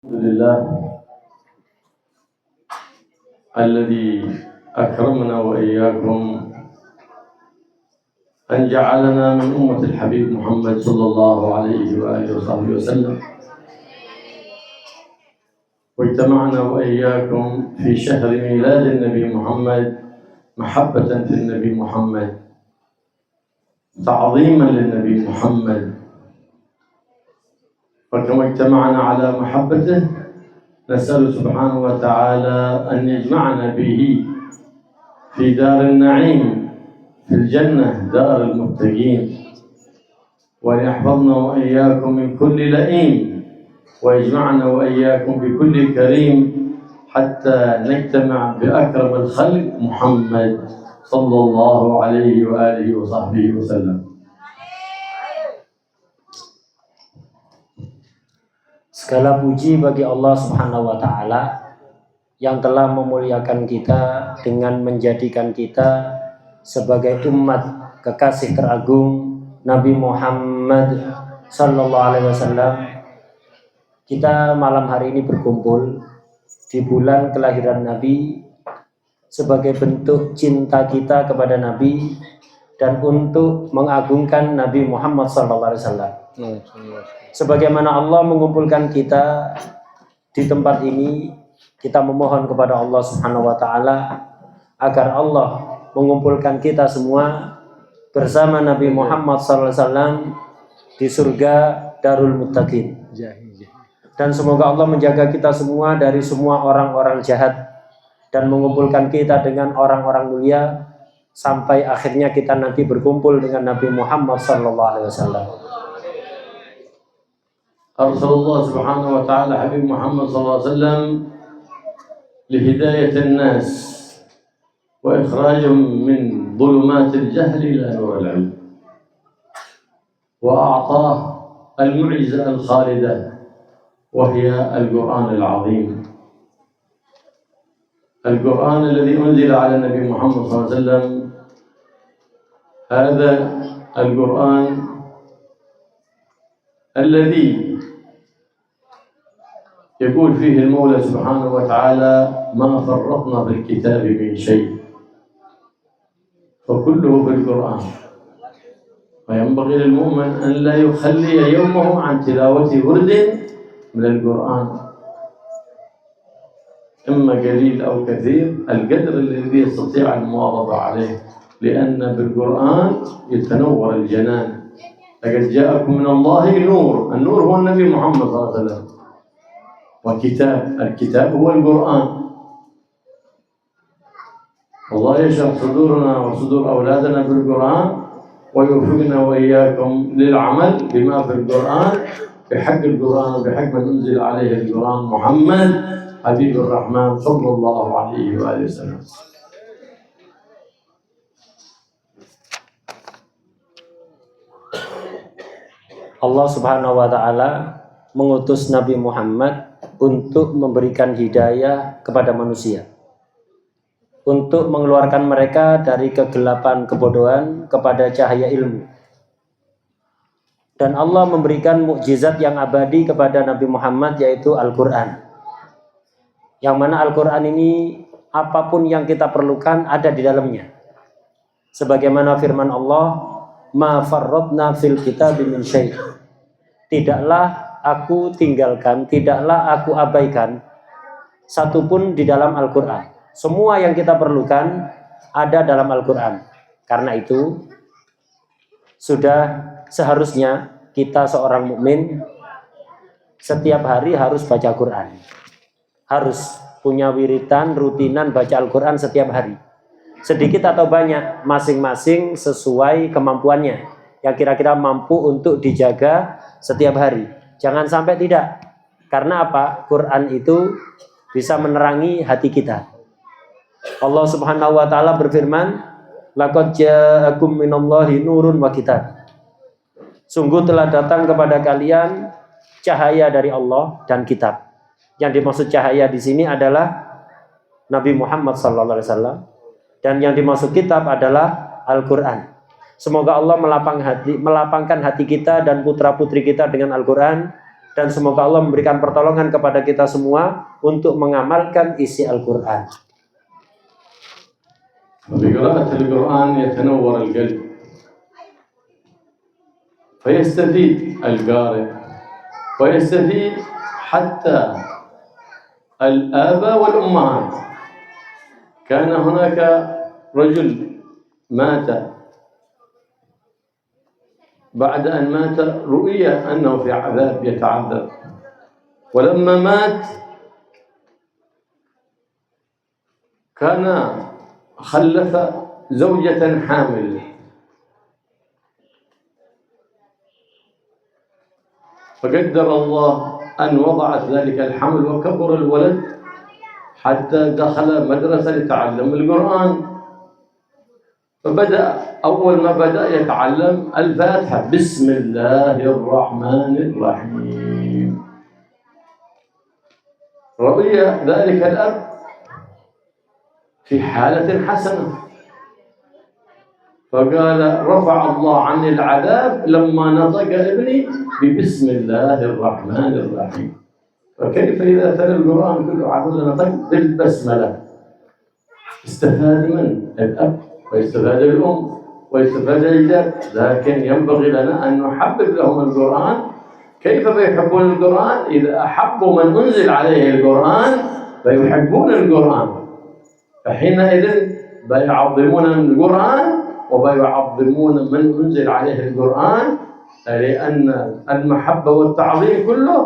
الحمد لله الذي أكرمنا وإياكم أن جعلنا من أمة الحبيب محمد صلى الله عليه وآله وصحبه وسلم، واجتمعنا وإياكم في شهر ميلاد النبي محمد محبة في النبي محمد، تعظيما للنبي محمد. فكما اجتمعنا على محبته نسأل سبحانه وتعالى أن يجمعنا به في دار النعيم في الجنة دار المتقين، وأن يحفظنا وإياكم من كل لئيم، ويجمعنا وإياكم بكل كريم حتى نجتمع بأكرم الخلق محمد صلى الله عليه وآله وصحبه وسلم. Segala puji bagi Allah Subhanahu wa Ta'ala yang telah memuliakan kita dengan menjadikan kita sebagai umat kekasih teragung Nabi Muhammad Sallallahu Alaihi Wasallam. Kita malam hari ini berkumpul di bulan kelahiran Nabi sebagai bentuk cinta kita kepada Nabi dan untuk mengagungkan Nabi Muhammad Sallallahu Alaihi Wasallam. Sebagaimana Allah mengumpulkan kita di tempat ini, kita memohon kepada Allah Subhanahu wa Ta'ala agar Allah mengumpulkan kita semua bersama Nabi Muhammad SAW di surga Darul Muttaqin. Dan semoga Allah menjaga kita semua dari semua orang-orang jahat dan mengumpulkan kita dengan orang-orang mulia sampai akhirnya kita nanti berkumpul dengan Nabi Muhammad SAW. أرسل الله سبحانه وتعالى حبيب محمد صلى الله عليه وسلم لهداية الناس وإخراجهم من ظلمات الجهل إلى نور العلم، وأعطاه المعجزة الخالدة وهي القرآن العظيم، القرآن الذي أنزل على النبي محمد صلى الله عليه وسلم. هذا القرآن الذي يقول فيه المولى سبحانه وتعالى ما فرطنا في الكتاب من شيء، فكله في القرآن. وينبغي للمؤمن أن لا يخلي يومه عن تلاوة ورد من القرآن، إما قليل أو كثير، القدر الذي يستطيع المواظبة عليه، لأن بالقرآن يتنور الجنان. لقد جاءكم من الله نور، النور هو النبي محمد صلى الله عليه وسلم، وكتاب، الكتاب هو القرآن. الله يشرح صدورنا وصدور أولادنا بالقرآن، ويوفقنا وإياكم للعمل بما في القرآن بحق القرآن وبحق من أنزل عليه القرآن محمد حبيب الرحمن صلى الله عليه وآله وسلم. Allah Subhanahu wa Ta'ala mengutus Nabi Muhammad untuk memberikan hidayah kepada manusia, untuk mengeluarkan mereka dari kegelapan kebodohan kepada cahaya ilmu. Dan Allah memberikan mukjizat yang abadi kepada Nabi Muhammad, yaitu Al-Quran, yang mana Al-Quran ini apapun yang kita perlukan ada di dalamnya. Sebagaimana firman Allah, ma farratna fil kitabi min syai', tidaklah aku tinggalkan, tidaklah aku abaikan satupun di dalam Al-Quran. Semua yang kita perlukan ada dalam Al-Quran. Karena itu sudah seharusnya kita seorang mukmin setiap hari harus baca Quran, harus punya wiridan rutinan baca Al-Quran setiap hari, sedikit atau banyak masing-masing sesuai kemampuannya yang kira-kira mampu untuk dijaga setiap hari. Jangan sampai tidak. Karena apa? Quran itu bisa menerangi hati kita. Allah Subhanahu wa Ta'ala berfirman, laqad ja'akum minallahi nurun wa kitab. Sungguh telah datang kepada kalian cahaya dari Allah dan kitab. Yang dimaksud cahaya di sini adalah Nabi Muhammad sallallahu alaihi wasallam, dan yang dimaksud kitab adalah Al-Quran. Semoga Allah melapangkan hati kita dan putra-putri kita dengan Al-Quran, Dan semoga Allah memberikan pertolongan kepada kita semua untuk mengamalkan isi Al-Quran. بقراءة القرآن يتنور القلب فيستفيد القارئ ويستفيد حتى الآباء والأمهات. كان هناك رجل مات، بعد أن مات رؤي أنه في عذاب يتعذب، ولما مات كان خلف زوجة حامل، فقدر الله أن وضعت ذلك الحمل وكبر الولد حتى دخل مدرسة لتعلم القرآن. فبدأ أول ما بدأ يتعلم الفاتحة، بسم الله الرحمن الرحيم. رؤي ذلك الأب في حالة حسنة، فقال رفع الله عني العذاب لما نطق ابني ببسم الله الرحمن الرحيم. فكيف إذا تلا القرآن كله عقول نطق بالبسملة؟ استفاد من الأب ويستفاد الأم ويستفاد الجد، لكن ينبغي لنا أن نحبب لهم القرآن. كيف بيحبون القرآن؟ إذا أحبوا من أنزل عليه القرآن فيحبون القرآن، فحينئذ بيعظمون القرآن وبيعظمون من أنزل عليه القرآن، لأن المحبة والتعظيم كله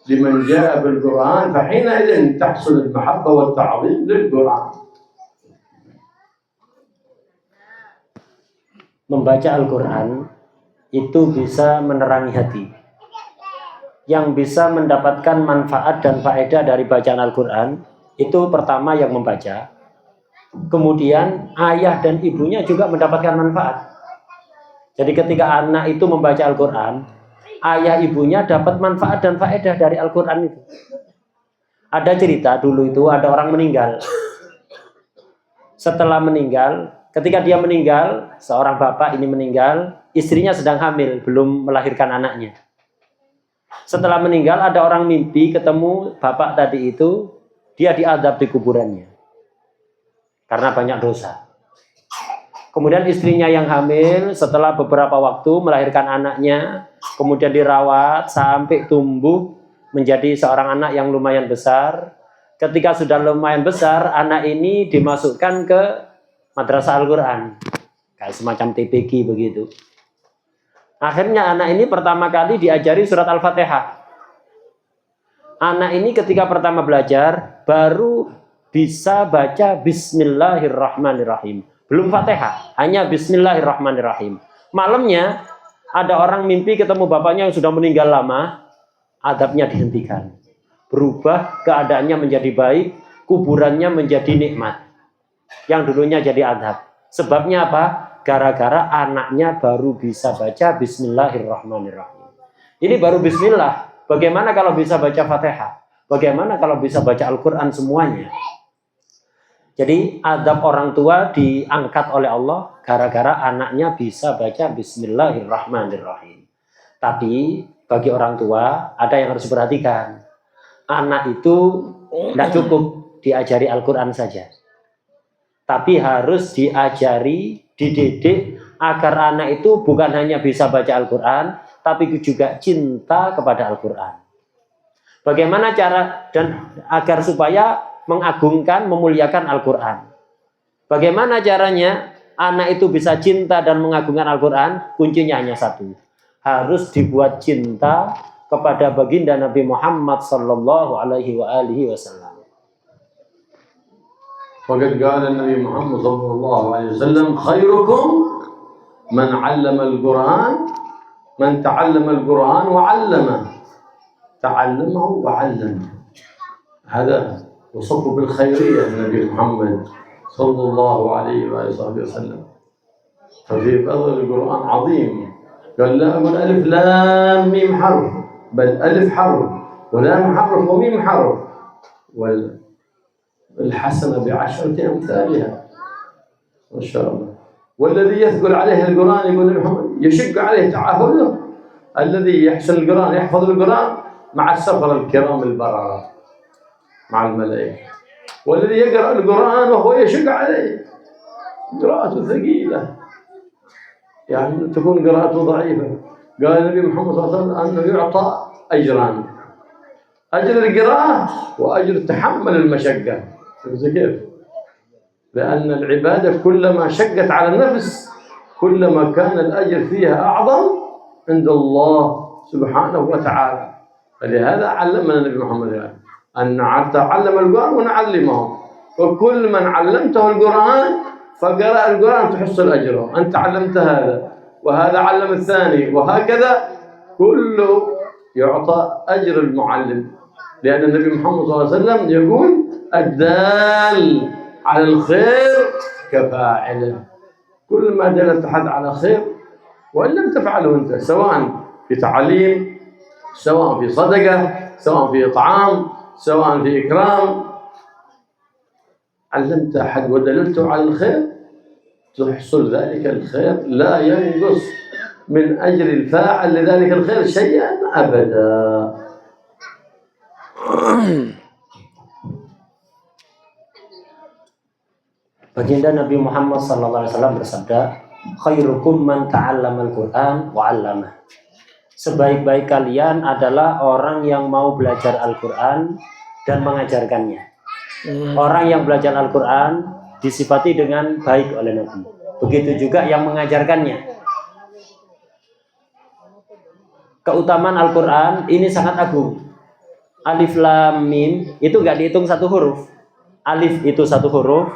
لمن جاء بالقرآن، فحينئذ تحصل المحبة والتعظيم للقرآن. Membaca Al-Quran itu bisa menerangi hati. Yang bisa mendapatkan manfaat dan faedah dari bacaan Al-Quran itu pertama yang membaca, kemudian ayah dan ibunya juga mendapatkan manfaat. Jadi ketika anak itu membaca Al-Quran, ayah ibunya dapat manfaat dan faedah dari Al-Quran itu. Ada cerita dulu itu ada orang meninggal. Setelah meninggal, ketika dia meninggal, seorang bapak ini meninggal, istrinya sedang hamil, belum melahirkan anaknya. Setelah meninggal ada orang mimpi ketemu bapak tadi itu, dia diadab di kuburannya karena banyak dosa. Kemudian istrinya yang hamil setelah beberapa waktu melahirkan anaknya, kemudian dirawat sampai tumbuh menjadi seorang anak yang lumayan besar. Ketika sudah lumayan besar, anak ini dimasukkan ke madrasah Al-Quran, kayak semacam TPQ begitu. Akhirnya anak ini pertama kali diajari surat Al-Fatihah. Anak ini ketika pertama belajar baru bisa baca Bismillahirrahmanirrahim. Belum Fatihah, hanya Bismillahirrahmanirrahim. Malamnya ada orang mimpi ketemu bapaknya yang sudah meninggal lama, adabnya dihentikan. Berubah keadaannya menjadi baik, kuburannya menjadi nikmat. Yang dulunya jadi adab. Sebabnya apa? Gara-gara anaknya baru bisa baca Bismillahirrahmanirrahim. Ini baru Bismillah. Bagaimana kalau bisa baca Fatihah? Bagaimana kalau bisa baca Al-Quran semuanya? Jadi adab orang tua diangkat oleh Allah gara-gara anaknya bisa baca Bismillahirrahmanirrahim. Tapi bagi orang tua ada yang harus diperhatikan. Anak itu tidak cukup diajari Al-Quran saja. Tapi harus diajari, dididik agar anak itu bukan hanya bisa baca Al-Quran, tapi juga cinta kepada Al-Quran. Bagaimana cara dan agar supaya mengagungkan, memuliakan Al-Quran? Bagaimana caranya anak itu bisa cinta dan mengagungkan Al-Quran? Kuncinya hanya satu, harus dibuat cinta kepada baginda Nabi Muhammad sallallahu alaihi wasallam. وقد قال النبي محمد صلى الله عليه وسلم خيركم من علم القرآن من تعلم القرآن وعلمه تعلمه وعلمه. هذا وصف بالخيرية النبي محمد صلى الله عليه وسلم. ففي فضل القرآن عظيم. قال لا أقول ألف لام ميم حرف، بل ألف حرف ولام حرف وميم حرف، والحسنة بعشرة أمثالها. ما شاء الله. والذي يثقل عليه القرآن يقول يشق عليه تعهده. الذي يحسن القرآن يحفظ القرآن مع السفر الكرام البررة مع الملائكة. والذي يقرأ القرآن وهو يشق عليه قراءته ثقيلة، يعني تكون قراءته ضعيفة. قال النبي محمد صلى الله عليه وسلم أنه يعطى أجران: أجر القراءة وأجر تحمل المشقة. كيف؟ لأن العبادة كلما شقت على النفس كلما كان الأجر فيها أعظم عند الله سبحانه وتعالى. فلهذا علمنا النبي محمد أن نتعلم القرآن ونعلمه، وكل من علمته القرآن فقرأ القرآن تحصل أجره. أنت علمت هذا وهذا علم الثاني وهكذا، كله يعطى أجر المعلم، لأن النبي محمد صلى الله عليه وسلم يقول: الدال على الخير كفاعله. كل ما دلت أحد على خير وإن لم تفعله أنت، سواء في تعليم، سواء في صدقة، سواء في إطعام، سواء في إكرام، علمت أحد ودللته على الخير تحصل ذلك الخير، لا ينقص من أجر الفاعل لذلك الخير شيئا أبدا. Baginda Nabi Muhammad SAW bersabda, khairukum man ta'allamal Qur'an wa 'allamah. Sebaik-baik kalian adalah orang yang mau belajar Al-Qur'an dan mengajarkannya. Orang yang belajar Al-Qur'an disifati dengan baik oleh Nabi. Begitu juga yang mengajarkannya. Keutamaan Al-Qur'an ini sangat agung. Alif lam mim itu enggak dihitung satu huruf. Alif itu satu huruf,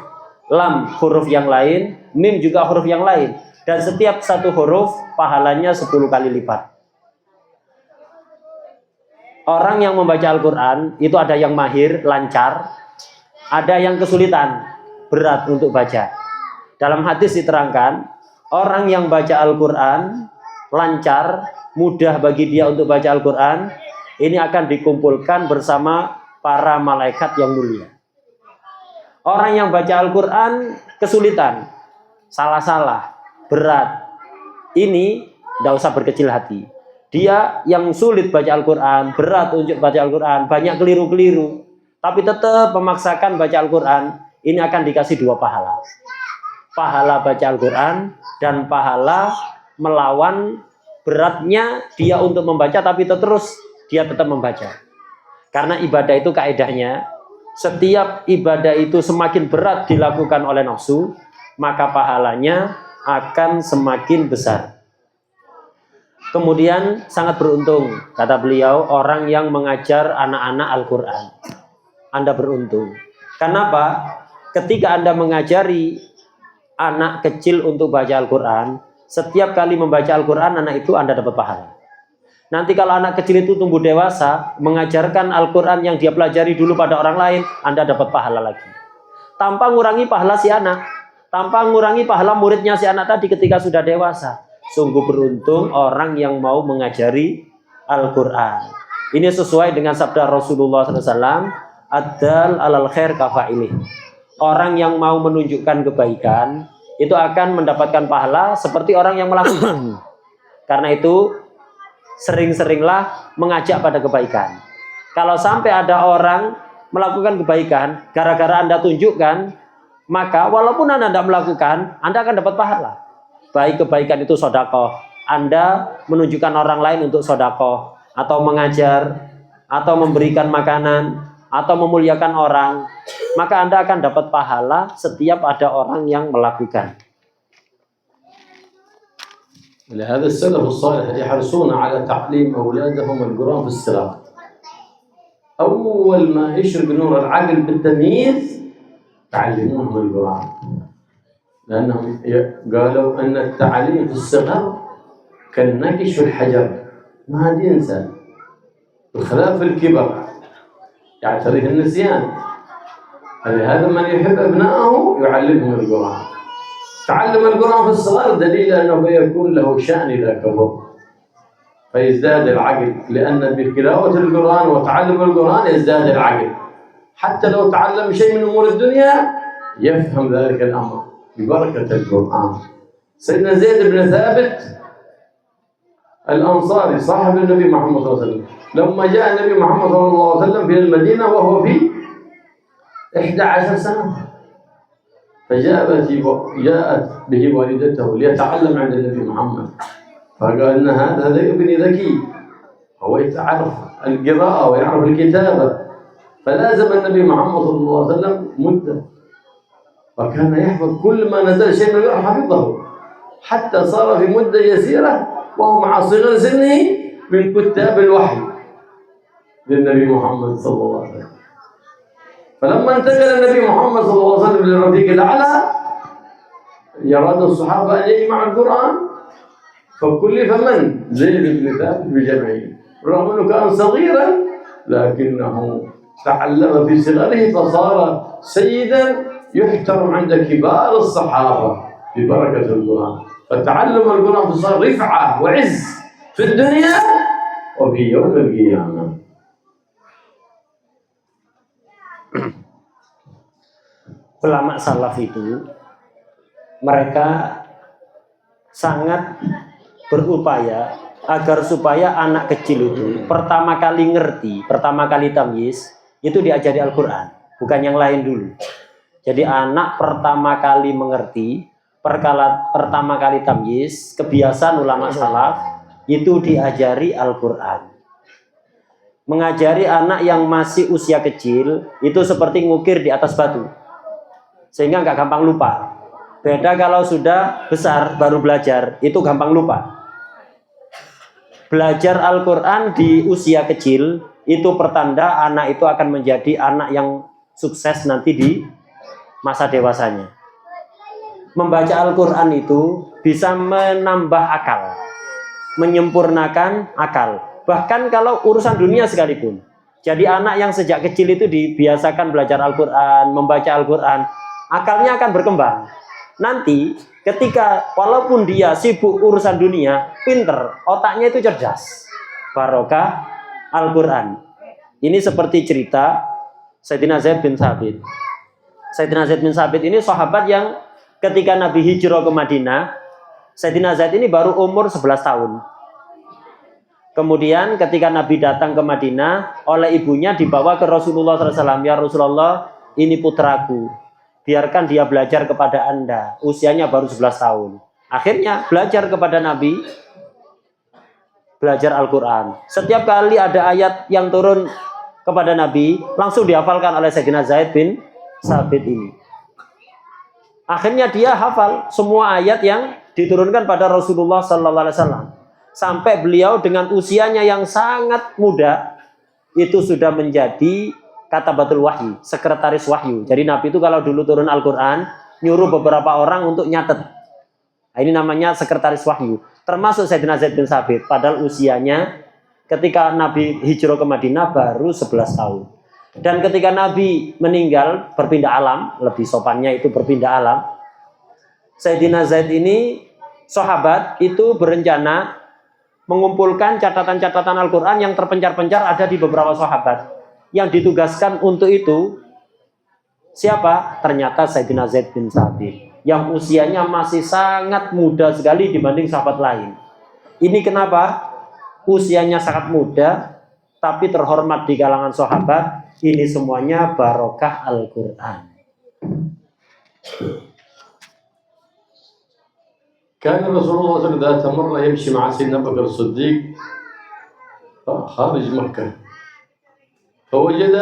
lam huruf yang lain, mim juga huruf yang lain, dan setiap satu huruf pahalanya 10 kali lipat. Orang yang membaca Al-Quran itu ada yang mahir, lancar, ada yang kesulitan, berat untuk baca. Dalam hadis diterangkan, orang yang baca Al-Quran lancar, mudah bagi dia untuk baca Al-Quran, ini akan dikumpulkan bersama para malaikat yang mulia. Orang yang baca Al-Quran kesulitan, salah-salah, berat, ini tidak usah berkecil hati. Dia yang sulit baca Al-Quran, berat untuk baca Al-Quran, banyak keliru-keliru, tapi tetap memaksakan baca Al-Quran, ini akan dikasih 2 pahala. Pahala baca Al-Quran dan pahala melawan beratnya dia untuk membaca, tapi terus dia tetap membaca. Karena ibadah itu kaedahnya, setiap ibadah itu semakin berat dilakukan oleh nafsu, maka pahalanya akan semakin besar. Kemudian sangat beruntung, kata beliau, orang yang mengajar anak-anak Al-Quran. Anda beruntung. Kenapa? Ketika Anda mengajari anak kecil untuk baca Al-Quran, setiap kali membaca Al-Quran, anak itu Anda dapat pahala. Nanti kalau anak kecil itu tumbuh dewasa, mengajarkan Al-Quran yang dia pelajari dulu pada orang lain, Anda dapat pahala lagi. Tanpa ngurangi pahala si anak, tanpa ngurangi pahala muridnya si anak tadi ketika sudah dewasa. Sungguh beruntung orang yang mau mengajari Al-Quran. Ini sesuai dengan sabda Rasulullah SAW, Ad-dal alal khair kafa'ilih. Orang yang mau menunjukkan kebaikan, itu akan mendapatkan pahala seperti orang yang melakukan. Karena itu, sering-seringlah mengajak pada kebaikan. Kalau sampai ada orang melakukan kebaikan, gara-gara Anda tunjukkan, maka walaupun Anda tidak melakukan, Anda akan dapat pahala. Baik kebaikan itu sedekah, Anda menunjukkan orang lain untuk sedekah, atau mengajar, atau memberikan makanan, atau memuliakan orang, maka Anda akan dapat pahala setiap ada orang yang melakukan. لهذا السلف الصالح يحرصون على تعليم أولادهم القرآن في الصغر. أول ما يشرق نور العقل بالتمييز تعلموهم القرآن، لأنهم قالوا أن التعليم في الصغر كالنقش في الحجر، ما ينسى، بخلاف الكبر يعتريه النسيان. فلهذا من يحب أبنائه يعلمهم القرآن. تعلم القرآن في الصغر دليل أنه يكون له شأن إذا كبر، فيزداد العقل، لأن بتلاوة القرآن وتعلم القرآن يزداد العقل. حتى لو تعلم شيء من أمور الدنيا يفهم ذلك الأمر ببركة القرآن. سيدنا زيد بن ثابت الأنصاري صاحب النبي محمد صلى الله عليه وسلم لما جاء النبي محمد صلى الله عليه وسلم في المدينة وهو في 11 سنة، فجاءت به والدته ليتعلم عند النبي محمد، فقال إن هذا ابني ذكي، هو يعرف القراءة ويعرف الكتابة، فلازم النبي محمد صلى الله عليه وسلم مدة، وكان يحفظ كل ما نزل شيء من القرآن حفظه، حتى صار في مدة يسيرة وهو مع صغر سنه من كتاب الوحي للنبي محمد صلى الله عليه وسلم. فلما انتقل النبي محمد صلى الله عليه وسلم للرفيق الأعلى يراد الصحابة أن يجمعوا القرآن، فكلف من؟ زيد بن ثابت بجمعه، رغم أنه كان صغيرا لكنه تعلم في صغره فصار سيدا يحترم عند كبار الصحابة ببركة القرآن. فتعلم القرآن فصار رفعة وعز في الدنيا وفي يوم القيامة. Ulama salaf itu mereka sangat berupaya agar supaya anak kecil itu pertama kali ngerti, pertama kali tamyiz itu diajari Al-Quran, bukan yang lain dulu. Jadi anak pertama kali mengerti, pertama kali tamyiz, kebiasaan ulama salaf itu diajari Al-Quran. Mengajari anak yang masih usia kecil itu seperti ngukir di atas batu, sehingga nggak gampang lupa. Beda kalau sudah besar baru belajar, itu gampang lupa. Belajar Al-Quran di usia kecil itu pertanda anak itu akan menjadi anak yang sukses nanti di masa dewasanya. Membaca Al-Quran itu bisa menambah akal, menyempurnakan akal. Bahkan kalau urusan dunia sekalipun. Jadi anak yang sejak kecil itu dibiasakan belajar Al-Quran, membaca Al-Quran, akalnya akan berkembang. Nanti ketika walaupun dia sibuk urusan dunia, pinter, otaknya itu cerdas. Barokah Al-Quran. Ini seperti cerita Sayyidina Zaid bin Thabit. Sayyidina Zaid bin Thabit ini sahabat yang ketika Nabi hijrah ke Madinah, Sayyidina Zaid ini baru umur 11 tahun. Kemudian ketika Nabi datang ke Madinah, oleh ibunya dibawa ke Rasulullah SAW. Ya Rasulullah, ini putraku, biarkan dia belajar kepada Anda. Usianya baru 11 tahun. Akhirnya belajar kepada Nabi, belajar Al-Quran. Setiap kali ada ayat yang turun kepada Nabi, langsung dihafalkan oleh Sayyidina Zaid bin Thabit ini. Akhirnya dia hafal semua ayat yang diturunkan pada Rasulullah SAW. Sampai beliau dengan usianya yang sangat muda, itu sudah menjadi katabatul wahyi, sekretaris wahyu. Jadi Nabi itu kalau dulu turun Al-Quran, nyuruh beberapa orang untuk nyatet. Nah, ini namanya sekretaris wahyu. Termasuk Sayyidina Zaid bin Thabit, padahal usianya ketika Nabi hijrah ke Madinah baru 11 tahun. Dan ketika Nabi meninggal, berpindah alam, lebih sopannya itu berpindah alam, Sayyidina Zaid ini, sahabat itu berencana mengumpulkan catatan-catatan Al-Quran yang terpencar-pencar ada di beberapa sahabat. Yang ditugaskan untuk itu siapa? Ternyata Sayyidina Zaid bin Thabit, yang usianya masih sangat muda sekali dibanding sahabat lain. Ini kenapa? Usianya sangat muda tapi terhormat di kalangan sahabat. Ini semuanya barokah Al-Quran. كان رسول الله صلى الله عليه وسلم ذات مرة يمشي مع سيدنا أبو بكر الصديق خارج مكة، فوجد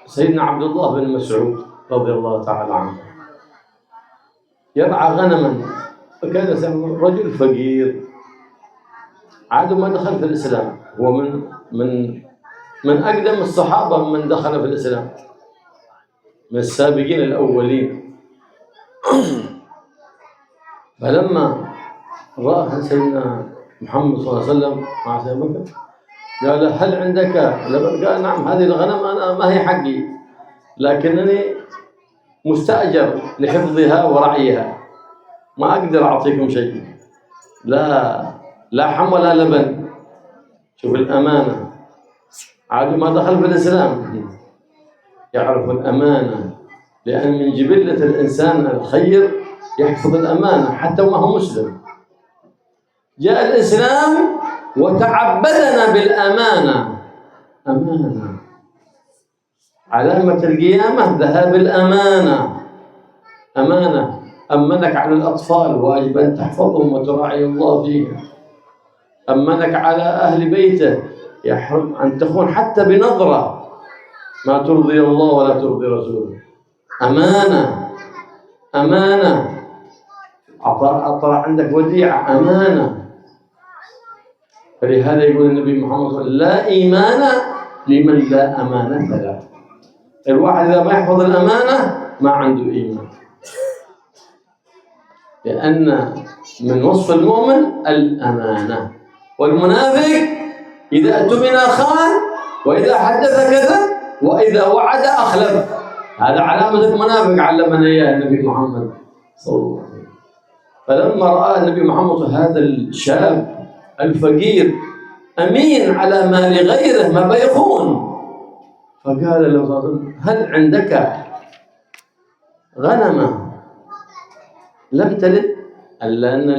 سيدنا عبد الله بن مسعود رضي الله تعالى عنه يرعى غنما، فكان رجل فقير عاد ما دخل في الإسلام، هو من أقدم الصحابة من دخل في الإسلام، من السابقين الأولين. فلما رأى سيدنا محمد صلى الله عليه وسلم مع سيدنا بكر قال هل عندك لبن؟ قال نعم، هذه الغنم أنا ما هي حقي، لكنني مستأجر لحفظها ورعيها، ما أقدر أعطيكم شيء، لا لحم ولا لبن. شوف الأمانة، عاد ما دخل في الإسلام يعرف الأمانة، لأن من جبلة الإنسان الخير يحفظ الأمانة حتى وما هو مسلم. جاء الإسلام وتعبدنا بالأمانة، أمانة. علامة القيامة ذهاب الأمانة. أمانة. أمنك على الأطفال، واجب أن تحفظهم وتراعي الله فيهم. أمنك على أهل بيته، يحرم أن تخون حتى بنظرة ما ترضي الله ولا ترضي رسوله. أمانة. أمانة. أعطى عندك وديعة، أمانة. فلهذا يقول النبي محمد صلى الله عليه وسلم: لا إيمان لمن لا أمانة له. الواحد إذا ما يحفظ الأمانة ما عنده إيمان، لأن من وصف المؤمن الأمانة. والمنافق إذا اؤتمن خان، وإذا حدث كذب، وإذا وعد أخلف. هذا علامة المنافق، علمنا إياه النبي محمد صلى الله عليه وسلم. فلما رأى النبي محمد هذا الشاب الفقير أمين على مال غيره ما بيخون، فقال له صلى الله عليه وسلم: هل عندك غنمة لم تلد؟ لأن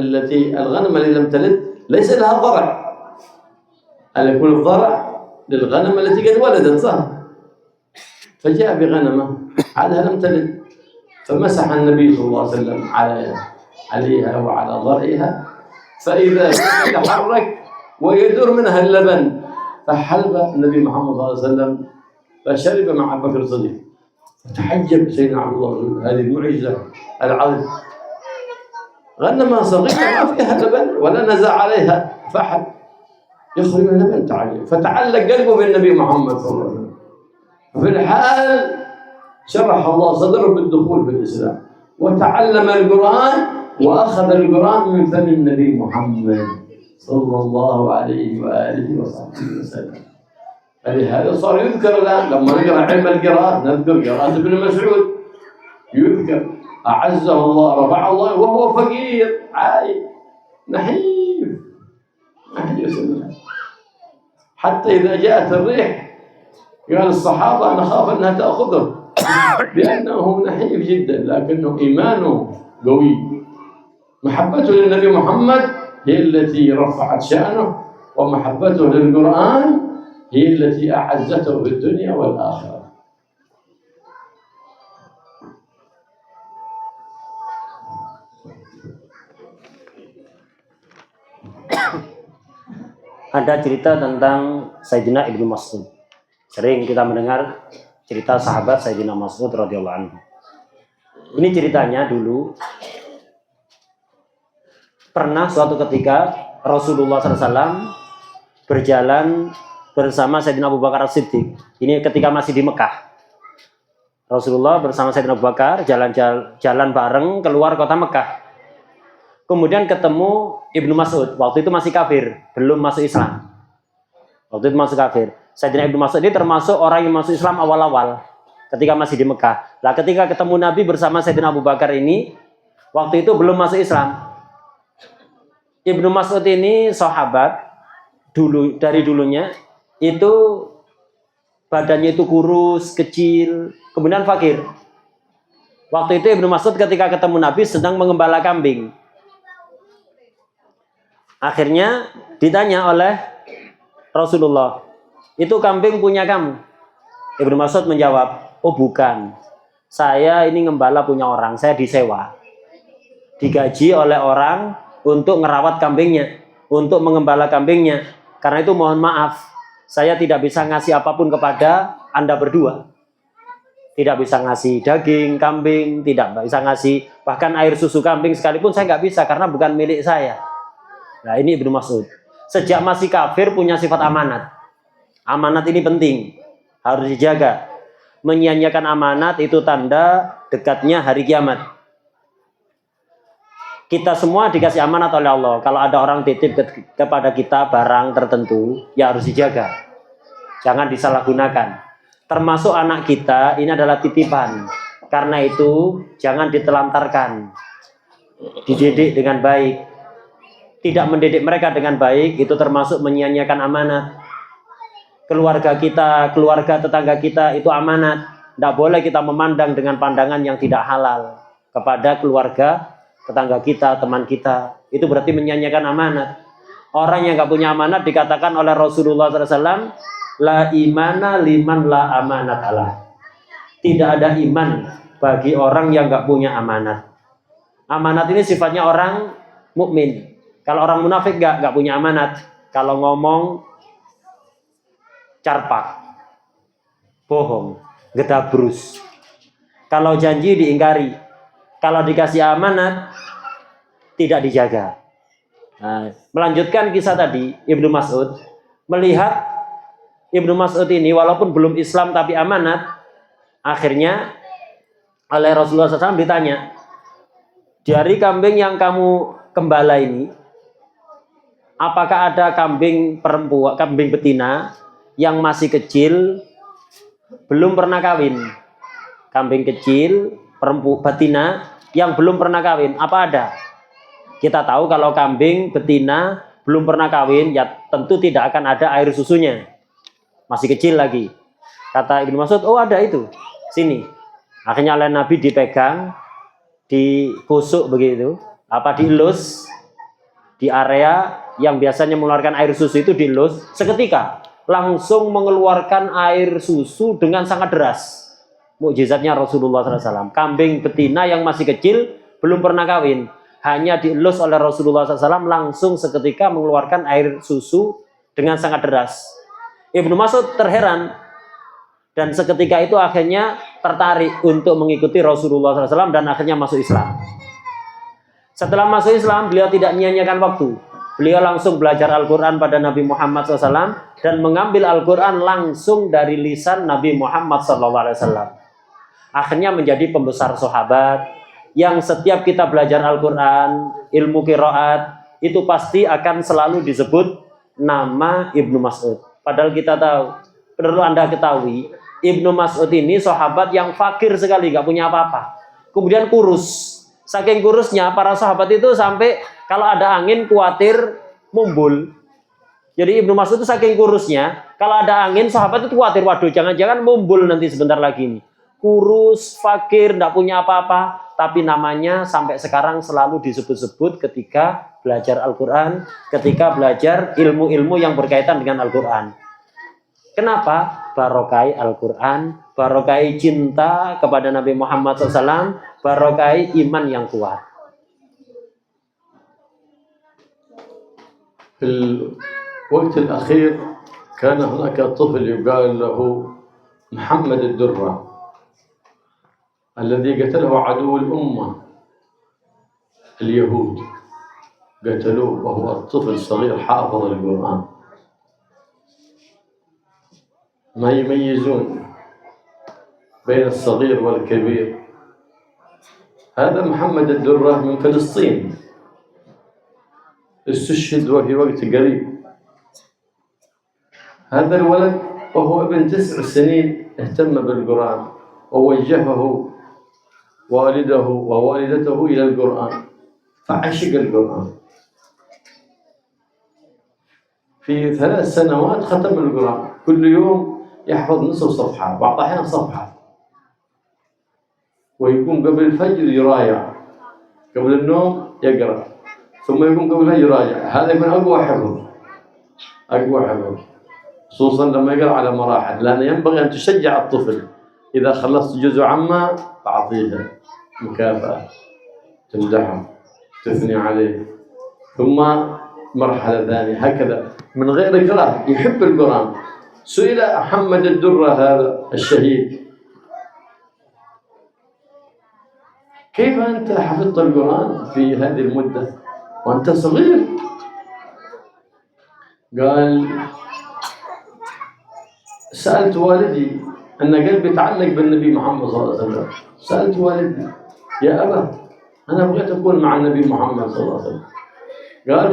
الغنمة اللي لم تلد ليس لها ضرع، ألا يكون الضرع للغنمة التي قد ولدت، صح؟ فجاء بغنمة عادها لم تلد، فمسح النبي صلى الله عليه وسلم عليها وعلى ضرعها، فإذا تحرك ويدور منها اللبن، فحلب النبي محمد صلى الله عليه وسلم فشرب مع أبي بكر الصديق. فتحجب سيدنا عبد الله، هذه المعجزة العظيمة. غنمة صغيرة ما فيها لبن ولا نزع عليها فحل، يخرج من اللبن تعجب، فتعلق قلبه بالنبي محمد صلى الله عليه وسلم. في الحال شرح الله صدره بالدخول في الإسلام، وتعلم القرآن وأخذ القرآن من فم النبي محمد صلى الله عليه وآله وصحبه وسلم. فلهذا صار يذكر الآن لما نقرأ علم القراءة، نذكر قراءة ابن مسعود، يذكر أعزه الله رفع الله وهو فقير عايب نحيف حتى إذا جاءت الريح قال الصحابة: أنا خاف أنها تأخذه، لأنه نحيف جدا، لكنه إيمانه قوي. محبته للنبي محمد هي التي رفعت شأنه، ومحبته للقرآن هي التي أعزته في الدنيا والآخرة. Ada cerita tentang Sayyidina Ibnu Mas'ud. Sering kita mendengar cerita sahabat Sayyidina Mas'ud radhiyallahu anhu. Ini ceritanya dulu pernah suatu ketika Rasulullah SAW berjalan bersama Sayyidina Abu Bakar As-Siddiq. Ini ketika masih di Mekah. Rasulullah bersama Sayyidina Abu Bakar jalan bareng keluar kota Mekah. Kemudian ketemu Ibnu Mas'ud, waktu itu masih kafir, belum masuk Islam. Waktu itu masuk kafir. Sayyidina Ibnu Mas'ud ini termasuk orang yang masuk Islam awal-awal, ketika masih di Mekah. Nah, ketika ketemu Nabi bersama Sayyidina Abu Bakar ini, waktu itu belum masuk Islam. Ibnu Mas'ud ini sahabat, dari dulunya, itu badannya itu kurus, kecil, kemudian fakir. Waktu itu Ibnu Mas'ud ketika ketemu Nabi sedang mengembala kambing. Akhirnya ditanya oleh Rasulullah, itu kambing punya kamu? Ibnu Mas'ud menjawab, oh bukan, saya ini ngembala punya orang, saya disewa, digaji oleh orang untuk ngerawat kambingnya, untuk mengembala kambingnya. Karena itu mohon maaf, saya tidak bisa ngasih apapun kepada Anda berdua. Tidak bisa ngasih daging kambing, tidak bisa ngasih bahkan air susu kambing sekalipun saya nggak bisa karena bukan milik saya. Nah, ini Ibnu Mas'ud. Sejak masih kafir punya sifat amanat. Amanat ini penting, harus dijaga. Menyia-nyiakan amanat itu tanda dekatnya hari kiamat. Kita semua dikasih amanat oleh Allah. Kalau ada orang titip kepada kita barang tertentu, ya harus dijaga. Jangan disalahgunakan. Termasuk anak kita, ini adalah titipan. Karena itu, jangan ditelantarkan. Dididik dengan baik. Tidak mendidik mereka dengan baik, itu termasuk menyia-nyiakan amanat. Keluarga kita, keluarga tetangga kita, itu amanat. Tidak boleh kita memandang dengan pandangan yang tidak halal kepada keluarga, tetangga kita, teman kita. Itu berarti menyia-nyiakan amanat. Orang yang nggak punya amanat dikatakan oleh Rasulullah SAW, La imana liman la amanat Allah. Tidak ada iman bagi orang yang nggak punya amanat. Amanat ini sifatnya orang mukmin. Kalau orang munafik nggak punya amanat. Kalau ngomong carpak, bohong, gedabrus. Kalau janji diingkari. Kalau dikasih amanat tidak dijaga. Nah, melanjutkan kisah tadi, Ibnu Mas'ud melihat Ibnu Mas'ud ini walaupun belum Islam tapi amanat, akhirnya oleh Rasulullah SAW ditanya, dari kambing yang kamu gembala ini, apakah ada kambing perempuan, kambing betina yang masih kecil, belum pernah kawin? Kambing kecil, betina yang belum pernah kawin, apa ada? Kita tahu kalau kambing betina belum pernah kawin, ya tentu tidak akan ada air susunya. Masih kecil lagi. Kata Ibnu Mas'ud, oh ada itu. Sini. Akhirnya oleh Nabi dipegang, dikusuk begitu, dielus di area yang biasanya mengeluarkan air susu itu dielus. Seketika langsung mengeluarkan air susu dengan sangat deras. Mukjizatnya Rasulullah SAW. Kambing betina yang masih kecil, belum pernah kawin, hanya dielus oleh Rasulullah SAW, langsung seketika mengeluarkan air susu dengan sangat deras. Ibnu Mas'ud terheran dan seketika itu akhirnya tertarik untuk mengikuti Rasulullah SAW dan akhirnya masuk Islam. Setelah masuk Islam, beliau tidak menyia-nyiakan waktu. Beliau langsung belajar Al-Quran pada Nabi Muhammad SAW dan mengambil Al-Quran langsung dari lisan Nabi Muhammad SAW. Akhirnya menjadi pembesar sahabat yang setiap kita belajar Al-Quran, ilmu qiraat, itu pasti akan selalu disebut nama Ibnu Mas'ud. Padahal kita tahu, perlu Anda ketahui, Ibnu Mas'ud ini sahabat yang fakir sekali, gak punya apa-apa. Kemudian kurus. Saking kurusnya, para sahabat itu sampai kalau ada angin khawatir mumbul. Jadi Ibnu Mas'ud itu saking kurusnya, kalau ada angin sahabat itu khawatir, waduh jangan-jangan mumbul nanti sebentar lagi ini. Kurus, fakir, tidak punya apa-apa, tapi namanya sampai sekarang selalu disebut-sebut ketika belajar Al-Quran, ketika belajar ilmu-ilmu yang berkaitan dengan Al-Quran. Kenapa? Barokai Al-Quran, barokai cinta kepada Nabi Muhammad SAW, barokai iman yang kuat. في الوقت الأخير كان هناك طفل يقال له محمد الدرة الذي قتله عدو الأمة اليهود، قتلوه وهو الطفل صغير حافظ القرآن. ما يميزون بين الصغير والكبير. هذا محمد الدرة من فلسطين، استشهد وفي وقت قريب. هذا الولد وهو ابن 9 سنين اهتم بالقرآن ووجهه والده ووالدته إلى القرآن، فعشق القرآن. في 3 سنوات ختم القرآن، كل يوم يحفظ نصف صفحة، بعض الأحيان صفحة، ويقوم قبل الفجر يراجع، قبل النوم يقرأ، ثم يقوم قبل الفجر يراجع. هذا من أقوى حفظ، أقوى حفظ، خصوصا لما يقرأ على مراحل، لأن ينبغي أن تشجع الطفل. إذا خلصت جزء عما تعطيه مكافأة، تمدحه، تثني عليه، ثم مرحلة ثانية، هكذا من غير إكراه، يحب القرآن. سئل محمد الدرة هذا الشهيد: كيف أنت حفظت القرآن في هذه المدة وأنت صغير؟ قال: سألت والدي، أن قلبي تعلق بالنبي محمد صلى الله عليه وسلم. سألت والدي: يا أبا، أنا بغيت أكون مع النبي محمد صلى الله عليه وسلم.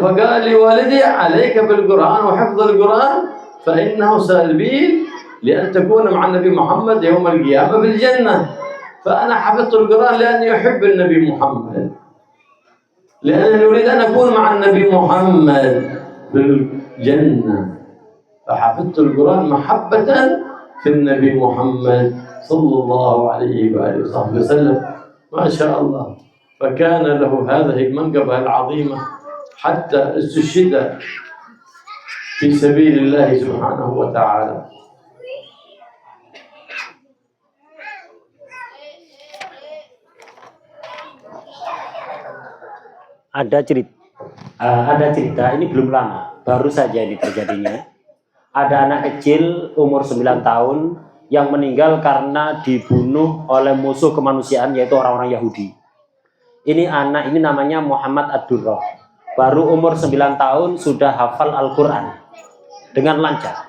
فقال لي والدي: عليك بالقرآن وحفظ القرآن، فإنه سبيل لأن تكون مع النبي محمد يوم القيامة في الجنة. فأنا حفظت القرآن لأني أحب النبي محمد، لأنني أريد أن أكون مع النبي محمد في الجنة، فحفظت القرآن محبة في النبي محمد صلى الله عليه وآله وصحبه وسلم. ما شاء الله. فكان له هذه المنقبة العظيمة حتى استشهد في سبيل الله سبحانه وتعالى. Ada cerita, ini belum lama, baru saja ini terjadinya. Ada anak kecil umur 9 tahun yang meninggal karena dibunuh oleh musuh kemanusiaan, yaitu orang-orang Yahudi. Ini anak ini namanya Muhammad Ad-Durrah. Baru umur 9 tahun sudah hafal Al-Quran dengan lancar.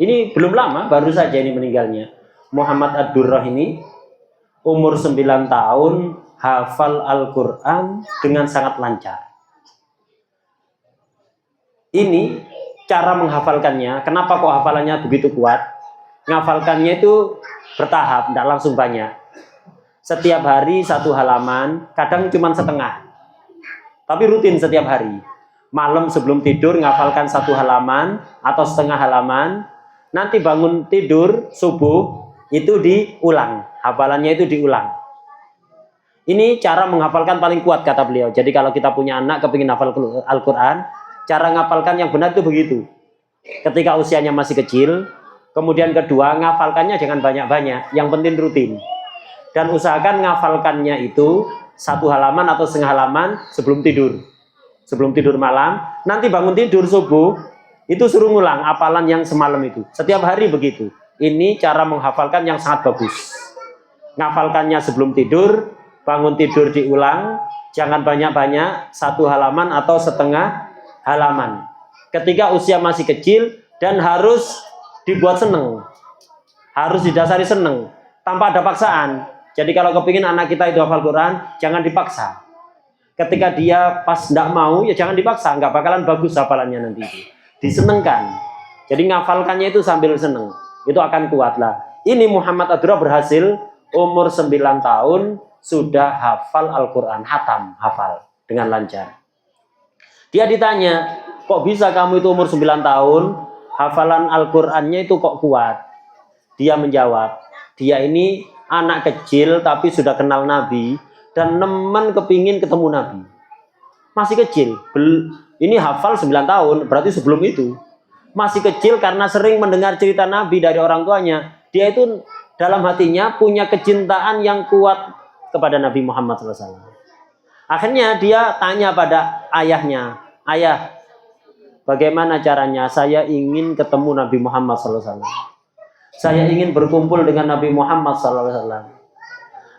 Ini belum lama, baru saja ini meninggalnya. Muhammad Ad-Durrah ini umur 9 tahun hafal Al-Quran dengan sangat lancar. Ini cara menghafalkannya. Kenapa kok hafalannya begitu kuat? Ngafalkannya itu bertahap, tidak langsung banyak. Setiap hari 1 halaman, kadang cuma setengah. Tapi rutin setiap hari. Malam sebelum tidur ngafalkan 1 halaman atau setengah halaman. Nanti bangun tidur subuh itu diulang. Hafalannya itu diulang. Ini cara menghafalkan paling kuat kata beliau. Jadi kalau kita punya anak kepingin hafal Al-Quran, cara ngafalkan yang benar itu begitu. Ketika usianya masih kecil, kemudian kedua ngafalkannya jangan banyak-banyak, yang penting rutin. Dan usahakan ngafalkannya itu 1 halaman atau setengah halaman sebelum tidur. Sebelum tidur malam, nanti bangun tidur subuh, itu suruh ngulang hafalan yang semalam itu. Setiap hari begitu. Ini cara menghafalkan yang sangat bagus. Ngafalkannya sebelum tidur, bangun tidur diulang, jangan banyak-banyak, 1 halaman atau setengah halaman. Ketika usia masih kecil dan harus dibuat seneng, harus didasari seneng, tanpa ada paksaan. Jadi kalau kepingin anak kita itu hafal Quran, jangan dipaksa. Ketika dia pas tidak mau, ya jangan dipaksa, nggak bakalan bagus hafalannya nanti. Disenengkan. Jadi ngafalkannya itu sambil seneng, itu akan kuat lah. Ini Muhammad Ad-Durrah berhasil umur 9 tahun sudah hafal Al-Quran, hatam, hafal dengan lancar. Dia ditanya, kok bisa kamu itu umur 9 tahun, hafalan Al-Qurannya itu kok kuat? Dia menjawab, dia ini anak kecil tapi sudah kenal Nabi, dan nemen kepingin ketemu Nabi. Masih kecil, ini hafal 9 tahun, berarti sebelum itu. Masih kecil karena sering mendengar cerita Nabi dari orang tuanya. Dia itu dalam hatinya punya kecintaan yang kuat kepada Nabi Muhammad SAW. Akhirnya dia tanya pada ayahnya, ayah, bagaimana caranya saya ingin ketemu Nabi Muhammad SAW. Saya ingin berkumpul dengan Nabi Muhammad SAW.